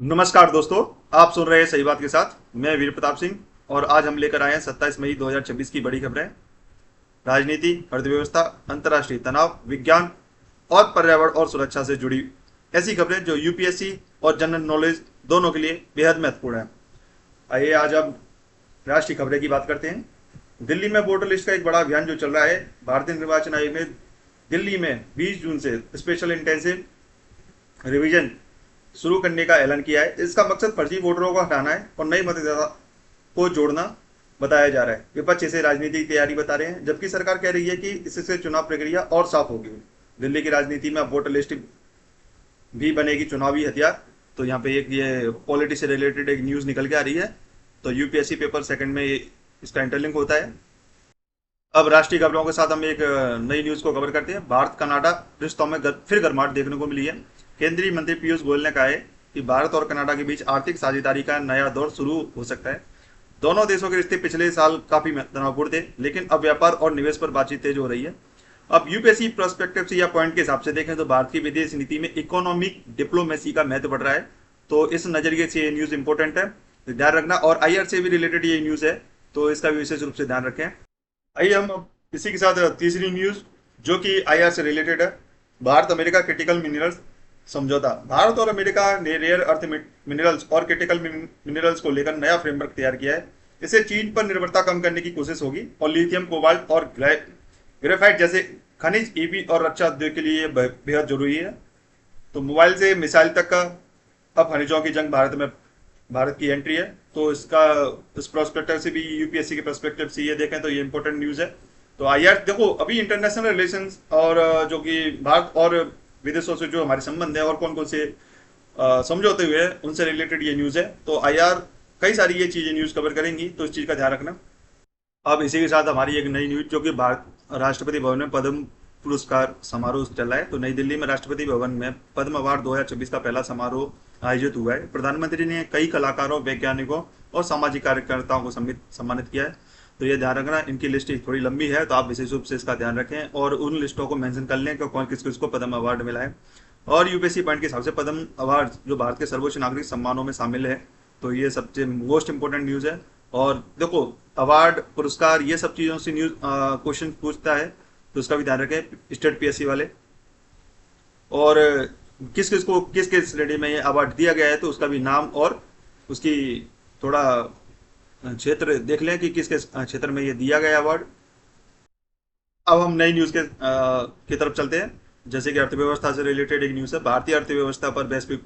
नमस्कार दोस्तों। आप सुन रहे हैं सही बात के साथ। मैं वीर प्रताप सिंह और आज हम लेकर आए हैं 27 मई 2026 की बड़ी खबरें। राजनीति, अर्थव्यवस्था, अंतर्राष्ट्रीय तनाव, विज्ञान और पर्यावरण और सुरक्षा से जुड़ी ऐसी खबरें जो यूपीएससी और जनरल नॉलेज दोनों के लिए बेहद महत्वपूर्ण है। आइए आज हम राष्ट्रीय खबरें की बात करते हैं। दिल्ली में वोटर लिस्ट का एक बड़ा अभियान जो चल रहा है। भारतीय निर्वाचन आयोग ने दिल्ली में 20 जून से स्पेशल इंटेंसिव रिवीजन शुरू करने का ऐलान किया है। इसका मकसद फर्जी वोटरों को हटाना है और नए मतदाता को जोड़ना बताया जा रहा है। विपक्ष इसे राजनीति की तैयारी बता रहे हैं, जबकि सरकार कह रही है कि इससे चुनाव प्रक्रिया और साफ होगी। दिल्ली की राजनीति में अब वोटर लिस्ट भी बनेगी चुनावी हथियार। तो यहाँ पे एक ये पॉलिटिक्स से रिलेटेड एक न्यूज निकल के आ रही है। तो यूपीएससी पेपर सेकंड में इसका इंटरलिंक होता है। अब राष्ट्रीय खबरों के साथ हम एक नई न्यूज को कवर करते हैं। भारत कनाडा रिश्तों में फिर गर्माहट देखने को मिली है। केंद्रीय मंत्री पीयूष गोयल ने कहा है कि भारत और कनाडा के बीच आर्थिक साझेदारी का नया दौर शुरू हो सकता है। दोनों देशों के रिश्ते पिछले साल काफी तनावपूर्ण थे, लेकिन अब व्यापार और निवेश पर बातचीत तेज हो रही है। अब यूपीएससी प्रोस्पेक्टिव से या पॉइंट के हिसाब से देखें तो भारत की विदेश नीति में इकोनॉमिक डिप्लोमेसी का महत्व बढ़ रहा है। तो इस नजरिए से ये न्यूज इंपॉर्टेंट है, ध्यान रखना। और आईआर से भी रिलेटेड ये न्यूज है, तो इसका भी विशेष रूप से ध्यान रखें। आइए हम अब इसी के साथ तीसरी न्यूज जो कि आईआर से रिलेटेड है। भारत अमेरिका क्रिटिकल मिनरल्स समझौता। भारत और अमेरिका ने रेयर अर्थ मिनरल्स और क्रिटिकल मिनरल्स को लेकर नया फ्रेमवर्क तैयार किया है। इससे चीन पर निर्भरता कम करने की कोशिश होगी और लिथियम, कोबाल्ट और ग्रेफाइट जैसे खनिज ईवी और रक्षा उद्योग के लिए बेहद जरूरी है। तो मोबाइल से मिसाइल तक का अब खनिजों की जंग भारत में भारत की एंट्री है। तो इसका इस प्रोस्पेक्टिव से भी यूपीएससी के प्रोस्पेक्टिव से ये देखें तो ये इंपॉर्टेंट न्यूज है। तो आईआर देखो, अभी इंटरनेशनल रिलेशंस और जो कि भारत और विदेशों से जो हमारे संबंध है और कौन कौन से समझौते हुए हैं उनसे रिलेटेड ये न्यूज है। तो आईआर कई सारी ये चीजें न्यूज कवर करेंगी, तो इस चीज का ध्यान रखना। अब इसी के साथ हमारी एक नई न्यूज जो कि भारत राष्ट्रपति भवन में पद्म पुरस्कार समारोह चल रहा है। तो नई दिल्ली में राष्ट्रपति भवन में पद्म अवार्ड 2026 का पहला समारोह आयोजित हुआ है। प्रधानमंत्री ने कई कलाकारों, वैज्ञानिकों और सामाजिक कार्यकर्ताओं को सम्मानित किया है। तो ये ध्यान रखना, इनकी लिस्ट थोड़ी लंबी है, तो आप विशेष रूप से इसका ध्यान रखें और उन लिस्टों को मेंशन कर लें कि कौन किस किसको पद्म अवार्ड मिला है। और यूपीएससी पॉइंट के हिसाब से पद्म अवार्ड जो भारत के सर्वोच्च नागरिक सम्मानों में शामिल है। तो ये सबसे मोस्ट इंपोर्टेंट न्यूज है। और देखो, अवार्ड, पुरस्कार, ये सब चीजों से न्यूज क्वेश्चन पूछता है, तो उसका भी ध्यान रखें स्टेट पीएससी वाले। और किस किस को किस किस श्रेणी में ये अवार्ड दिया गया है, तो उसका भी नाम और उसकी थोड़ा क्षेत्र देख लें कि किस किस क्षेत्र में ये दिया गया अवार्ड। अब हम नई न्यूज की तरफ चलते हैं। जैसे कि अर्थव्यवस्था से रिलेटेड एक न्यूज है। भारतीय अर्थव्यवस्था पर वैश्विक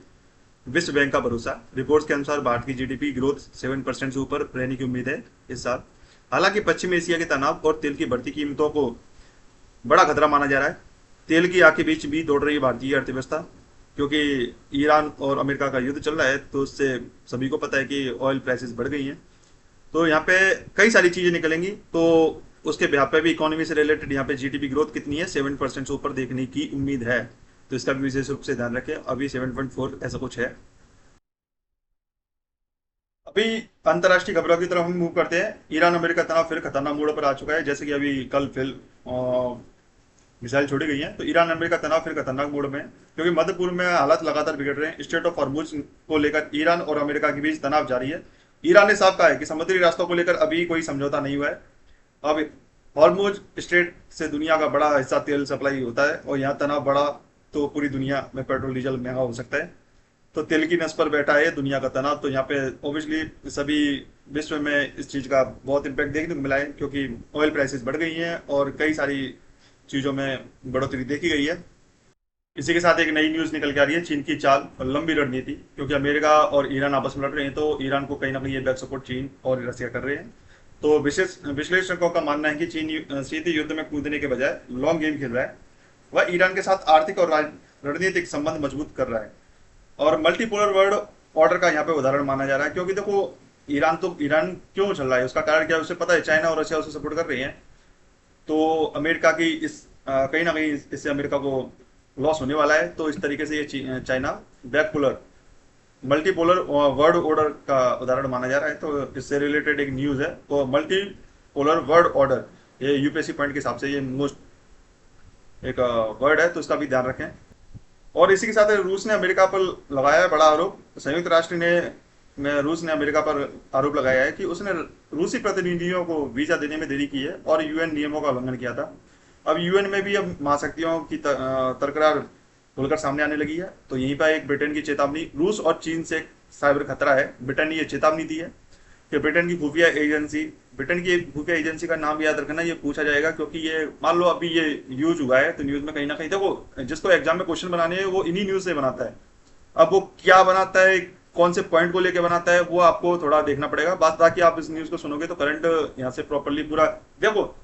विश्व बैंक का भरोसा। रिपोर्ट्स के अनुसार भारत की जीडीपी ग्रोथ 7% से ऊपर रहने की उम्मीद है इस साल। हालांकि पश्चिम एशिया के तनाव और तेल की बढ़ती कीमतों को बड़ा खतरा माना जा रहा है। तेल की आग के बीच भी दौड़ रही है भारतीय अर्थव्यवस्था, क्योंकि ईरान और अमेरिका का युद्ध चल रहा है। तो उससे सभी को पता है कि ऑयल प्राइसेस बढ़ गई हैं। तो यहाँ पे कई सारी चीजें निकलेंगी। तो उसके ब्याह पे भी इकोनॉमी से रिलेटेड यहाँ पे जीडीपी ग्रोथ कितनी है, 7% से ऊपर देखने की उम्मीद है। तो इसका भी विशेष रूप से ध्यान रखें। अभी 7.4 ऐसा कुछ है। अभी अंतर्राष्ट्रीय खबरों की तरफ हम मूव करते हैं। ईरान अमेरिका तनाव फिर खतरनाक मोड़ पर आ चुका है। जैसे कि अभी कल फिर मिसाइल छोड़ी गई है। तो ईरान अमेरिका तनाव फिर खतरनाक मोड़ में है, क्योंकि मध्य पूर्व में हालात लगातार बिगड़ रहे हैं। स्टेट ऑफ हॉर्मुज को लेकर ईरान और अमेरिका के बीच तनाव जारी है। ईरान ने साफ कहा है कि समुद्री रास्तों को लेकर अभी कोई समझौता नहीं हुआ है। अब हॉर्मुज स्ट्रेट से दुनिया का बड़ा हिस्सा तेल सप्लाई होता है और यहाँ तनाव बढ़ा तो पूरी दुनिया में पेट्रोल डीजल महंगा हो सकता है। तो तेल की नस पर बैठा है दुनिया का तनाव। तो यहाँ पे ऑब्वियसली सभी विश्व में इस चीज का बहुत इम्पैक्ट देखने को मिला है, क्योंकि ऑयल प्राइसेस बढ़ गई हैं और कई सारी चीजों में बढ़ोतरी देखी गई है। इसी के साथ एक नई न्यूज निकल के आ रही है। चीन की चाल और लंबी रणनीति, क्योंकि अमेरिका और ईरान आपस में लड़ रहे हैं, तो ईरान को कहीं ना कहीं ये बैक सपोर्ट चीन और रसिया कर रहे हैं। तो विशेष विश्लेषकों का मानना है कि चीन सीधे युद्ध में कूदने के बजाय लॉन्ग गेम खेल रहा है। वह ईरान के साथ आर्थिक और रणनीतिक संबंध मजबूत कर रहा है। और मल्टीपोलर वर्ल्ड ऑर्डर का यहाँ पे उदाहरण माना जा रहा है, क्योंकि देखो ईरान क्यों चल रहा है, उसका कारण क्या है उसे पता है। चाइना और रशिया उसे सपोर्ट कर रही हैं। तो अमेरिका की कहीं ना कहीं इससे अमेरिका को लॉस होने वाला है। तो इस तरीके से ये चाइना बैकपोलर मल्टीपोलर वर्ल्ड ऑर्डर का उदाहरण माना जा रहा है। तो इससे रिलेटेड एक न्यूज है। तो मल्टीपोलर वर्ल्ड ऑर्डर ये यूपीएससी पॉइंट के हिसाब से ये मोस्ट एक वर्ड है, तो इसका भी ध्यान रखें। और इसी के साथ रूस ने अमेरिका पर लगाया है बड़ा आरोप। संयुक्त राष्ट्र ने में रूस ने अमेरिका पर आरोप लगाया है कि उसने रूसी प्रतिनिधियों को वीजा देने में देरी की है और यूएन नियमों का उल्लंघन किया था। अब यूएन में भी अब महाशक्तियों की तकरार खुलकर सामने आने लगी है। तो यहीं पर एक ब्रिटेन की चेतावनी, रूस और चीन से साइबर खतरा है। ब्रिटेन ने यह चेतावनी दी है कि ब्रिटेन की खुफिया एजेंसी का नाम याद रखना, ये पूछा जाएगा क्योंकि ये मान लो अभी ये यूज हुआ है तो न्यूज में कहीं ना कहीं देखो, जिसको एग्जाम में क्वेश्चन बनाने हैं वो इन्हीं न्यूज से बनाता है। अब वो क्या बनाता है, कौन से पॉइंट को लेके बनाता है, वो आपको थोड़ा देखना पड़ेगा। बात बाकी आप इस न्यूज को सुनोगे तो करंट यहाँ से प्रॉपरली पूरा देखो,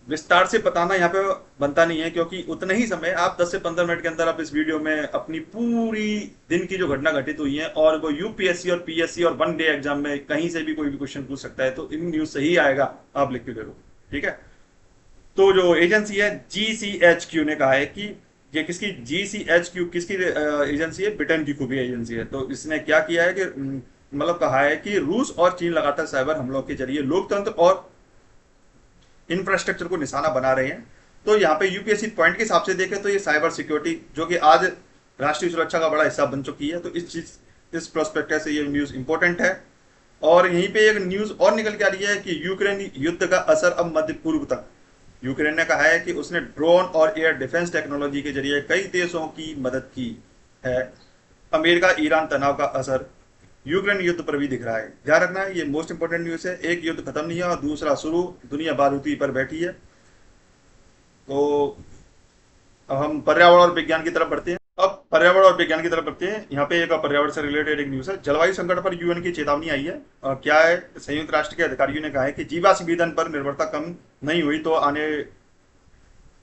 विस्तार से बताना यहाँ पे बनता नहीं है क्योंकि उतने ही समय आप 10 से 15 मिनट के अंदर आप इस वीडियो में अपनी पूरी दिन की जो घटना घटित हुई है, और वो यूपीएससी और पीएससी और वन डे एग्जाम में कहीं से भी कोई भी क्वेश्चन पूछ सकता है, तो इन न्यूज से ही आएगा, आप लिख के दे दो। ठीक है। तो जो एजेंसी है जीसीएचक्यू ने कहा है कि ये किसकी, जीसीएचक्यू किसकी एजेंसी है, ब्रिटेन की खुफिया एजेंसी है। तो इसने क्या किया है कि मतलब कहा है कि रूस और चीन लगातार साइबर हमलों के जरिए लोकतंत्र और इंफ्रास्ट्रक्चर को निशाना बना रहे हैं। तो यहाँ पे यूपीएससी पॉइंट के हिसाब से देखें तो ये साइबर सिक्योरिटी जो कि आज राष्ट्रीय सुरक्षा का बड़ा हिस्सा बन चुकी है, तो इस प्रोस्पेक्ट से ये न्यूज इंपॉर्टेंट है। और यहीं पे एक न्यूज और निकल के आ रही है कि यूक्रेन युद्ध का असर अब मध्य पूर्व तक। यूक्रेन ने कहा है कि उसने ड्रोन और एयर डिफेंस टेक्नोलॉजी के जरिए कई देशों की मदद की है। अमेरिका ईरान तनाव का असर यूक्रेन युद्ध पर भी दिख रहा है। ध्यान रखना है, ये मोस्ट इंपोर्टेंट न्यूज है। एक युद्ध खत्म नहीं है और दूसरा शुरू, दुनिया बारूदी पर बैठी है। तो अब हम पर्यावरण और विज्ञान की तरफ बढ़ते हैं। अब पर्यावरण और विज्ञान की तरफ बढ़ते हैं। यहाँ पे एक पर्यावरण से रिलेटेड एक न्यूज है। जलवायु संकट पर यूएन की चेतावनी आई है। और क्या है, संयुक्त राष्ट्र के अधिकारियों ने कहा है कि जीवाश्म ईंधन पर निर्भरता कम नहीं हुई तो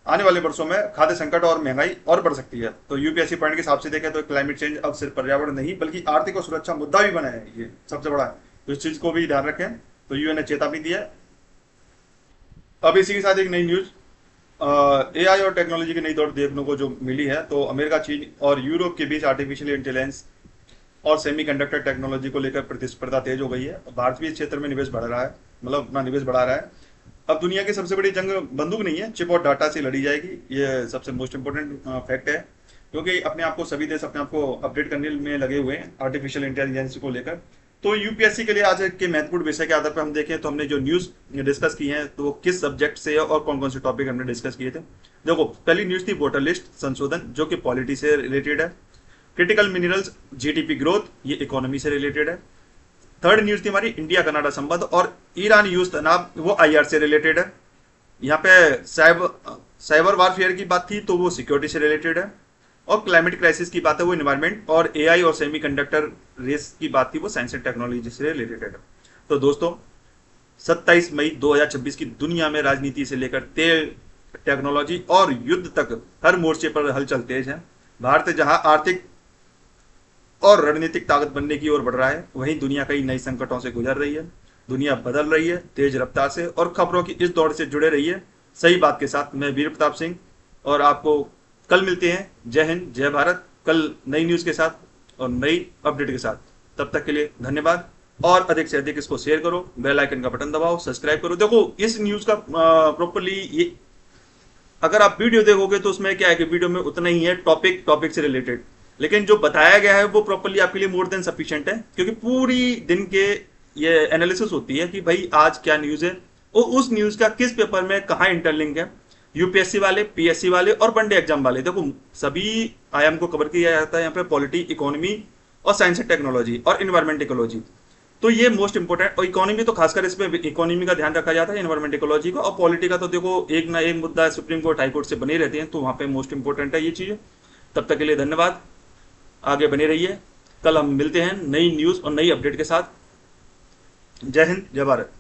आने वाले वर्षों में खाद्य संकट और महंगाई और बढ़ सकती है। तो यूपीएससी पॉइंट के हिसाब से देखें तो क्लाइमेट चेंज अब सिर्फ पर्यावरण नहीं बल्कि आर्थिक और सुरक्षा मुद्दा भी बना है, ये सबसे बड़ा है। तो इस चीज को भी ध्यान रखें। तो यूएन ने चेतावनी दी है। अब इसी के साथ एक नई न्यूज, एआई और टेक्नोलॉजी की नई दौड़ देखने को जो मिली है। तो अमेरिका, चीन और यूरोप के बीच आर्टिफिशियल इंटेलिजेंस और सेमीकंडक्टर टेक्नोलॉजी को लेकर प्रतिस्पर्धा तेज हो गई है। भारत भी इस क्षेत्र में निवेश बढ़ रहा है, मतलब अपना निवेश बढ़ा रहा है। अब दुनिया की सबसे बड़ी जंग बंदूक नहीं है, चिप और डाटा से लड़ी जाएगी। ये सबसे मोस्ट इंपोर्टेंट फैक्ट है क्योंकि अपने आप को सभी देश अपने आप को अपडेट करने में लगे हुए हैं आर्टिफिशियल इंटेलिजेंस को लेकर। तो यूपीएससी के लिए आज के महत्वपूर्ण विषय के आधार पर हम देखें तो हमने जो न्यूज डिस्कस की है तो वो किस सब्जेक्ट से और कौन कौन से टॉपिक हमने डिस्कस किए थे। देखो, पहली न्यूज थी वोटर लिस्ट संशोधन जो कि पॉलिटी से रिलेटेड है। क्रिटिकल मिनरल्स जीडीपी ग्रोथ, ये इकोनॉमी से रिलेटेड है। थर्ड न्यूज थी हमारी इंडिया कनाडा संबंध और ईरान यूज तनाव, वो आईआर से रिलेटेड है। यहाँ पे साइबर वारफेयर की बात थी तो वो सिक्योरिटी से रिलेटेड है। और क्लाइमेट क्राइसिस की बात है वो इन्वायरमेंट, और एआई और सेमीकंडक्टर रेस की बात थी वो साइंस एंड टेक्नोलॉजी से रिलेटेड है। तो दोस्तों, 27 मई 2026 की दुनिया में राजनीति से लेकर तेल, टेक्नोलॉजी और युद्ध तक हर मोर्चे पर हलचल तेज है। भारत जहां आर्थिक और रणनीतिक ताकत बनने की ओर बढ़ रहा है, वहीं दुनिया कई नई संकटों से गुजर रही है। दुनिया बदल रही है तेज रफ्तार से, और खबरों की इस दौड़ से जुड़े रहिए सही बात के साथ। मैं वीर प्रताप सिंह, और आपको कल मिलते हैं। जय हिंद, जय भारत, कल नई न्यूज के साथ और नई अपडेट के साथ। तब तक के लिए धन्यवाद, और अधिक से अधिक इसको शेयर करो, बेल आइकन का बटन दबाओ, सब्सक्राइब करो। देखो, इस न्यूज का प्रॉपरली ये अगर आप वीडियो देखोगे तो उसमें क्या है कि वीडियो में उतना ही है टॉपिक से रिलेटेड, लेकिन जो बताया गया है वो प्रॉपरली आपके लिए मोर देन सफिशिएंट है क्योंकि पूरी दिन के ये एनालिसिस होती है कि भाई आज क्या न्यूज है और उस न्यूज का किस पेपर में कहाँ इंटरलिंक है। यूपीएससी वाले, पीएससी वाले और वनडे एग्जाम वाले, देखो सभी आयाम को कवर किया जाता है यहाँ पे, पॉलिटी, इकोनॉमी और साइंस एंड टेक्नोलॉजी और इन्वायरमेंट इकोलॉजी। तो ये मोस्ट इंपोर्टेंट, और इकोनॉमी तो खासकर इसमें इकोनॉमी का ध्यान रखा जाता है, इन्वायरमेंट इकोलॉजी का। और पॉलिटी का तो देखो एक ना एक मुद्दा सुप्रीम कोर्ट, हाई कोर्ट से बने रहते हैं, तो वहां पे मोस्ट इंपोर्टेंट है ये चीजें। तब तक के लिए धन्यवाद, आगे बने रहिए। कल हम मिलते हैं नई न्यूज और नई अपडेट के साथ। जय हिंद, जय भारत।